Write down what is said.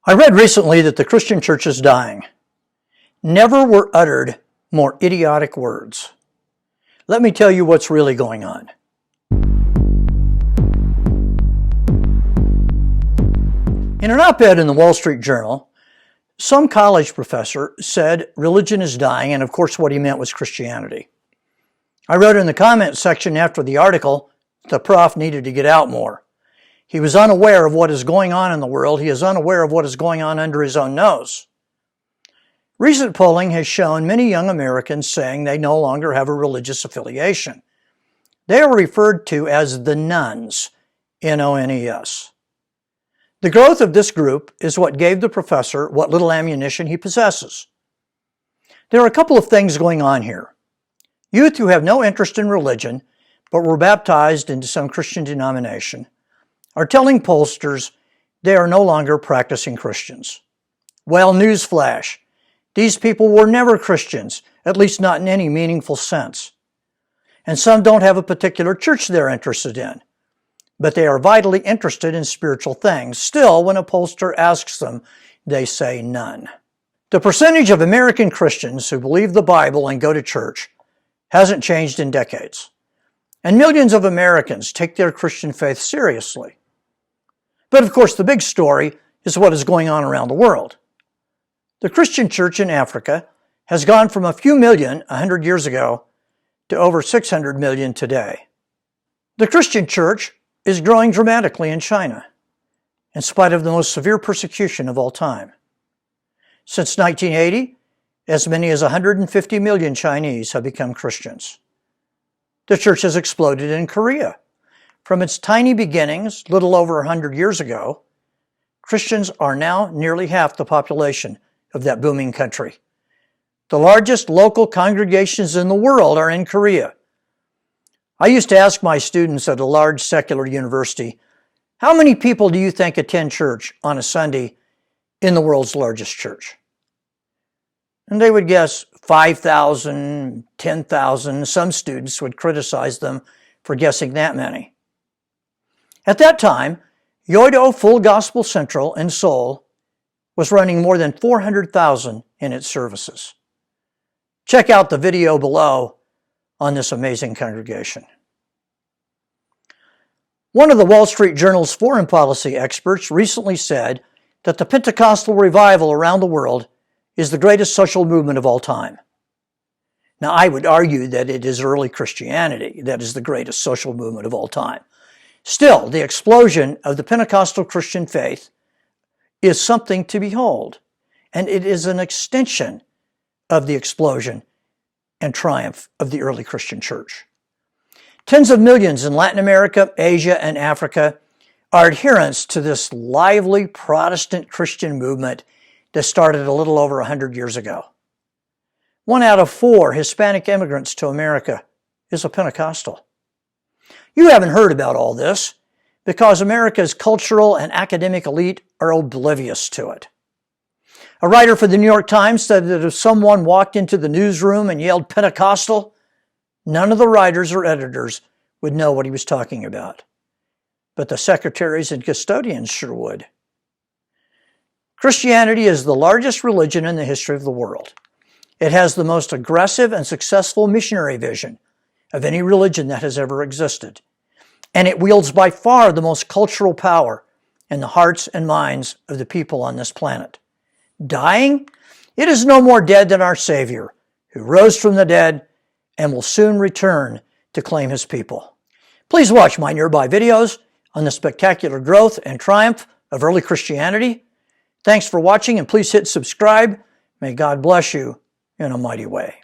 I read recently that the Christian church is dying. Never were uttered more idiotic words. Let me tell you what's really going on. In an op-ed in the Wall Street Journal, some college professor said religion is dying, and of course what he meant was Christianity. I wrote in the comment section after the article the prof needed to get out more. He was unaware of what is going on in the world. He is unaware of what is going on under his own nose. Recent polling has shown many young Americans saying they no longer have a religious affiliation. They are referred to as the nones, N-O-N-E-S. The growth of this group is what gave the professor what little ammunition he possesses. There are a couple of things going on here. Youth who have no interest in religion, but were baptized into some Christian denomination, are telling pollsters they are no longer practicing Christians. Well, newsflash, these people were never Christians, at least not in any meaningful sense. And some don't have a particular church they're interested in, but they are vitally interested in spiritual things. Still, when a pollster asks them, they say none. The percentage of American Christians who believe the Bible and go to church hasn't changed in decades. And millions of Americans take their Christian faith seriously. But of course, the big story is what is going on around the world. The Christian church in Africa has gone from a few million 100 years ago to over 600 million today. The Christian church is growing dramatically in China, in spite of the most severe persecution of all time. Since 1980, as many as 150 million Chinese have become Christians. The church has exploded in Korea. From its tiny beginnings, little over 100 years ago, Christians are now nearly half the population of that booming country. The largest local congregations in the world are in Korea. I used to ask my students at a large secular university, how many people do you think attend church on a Sunday in the world's largest church? And they would guess 5,000, 10,000. Some students would criticize them for guessing that many. At that time, Yoido Full Gospel Central in Seoul was running more than 400,000 in its services. Check out the video below on this amazing congregation. One of the Wall Street Journal's foreign policy experts recently said that the Pentecostal revival around the world is the greatest social movement of all time. Now, I would argue that it is early Christianity that is the greatest social movement of all time. Still, the explosion of the Pentecostal Christian faith is something to behold, and it is an extension of the explosion and triumph of the early Christian church. Tens of millions in Latin America, Asia, and Africa are adherents to this lively Protestant Christian movement that started a little over 100 years ago. 1 out of 4 Hispanic immigrants to America is a Pentecostal. You haven't heard about all this because America's cultural and academic elite are oblivious to it. A writer for the New York Times said that if someone walked into the newsroom and yelled Pentecostal, none of the writers or editors would know what he was talking about. But the secretaries and custodians sure would. Christianity is the largest religion in the history of the world. It has the most aggressive and successful missionary vision of any religion that has ever existed. And it wields by far the most cultural power in the hearts and minds of the people on this planet. Dying? It is no more dead than our Savior, who rose from the dead and will soon return to claim his people. Please watch my nearby videos on the spectacular growth and triumph of early Christianity. Thanks for watching, and please hit subscribe. May God bless you in a mighty way.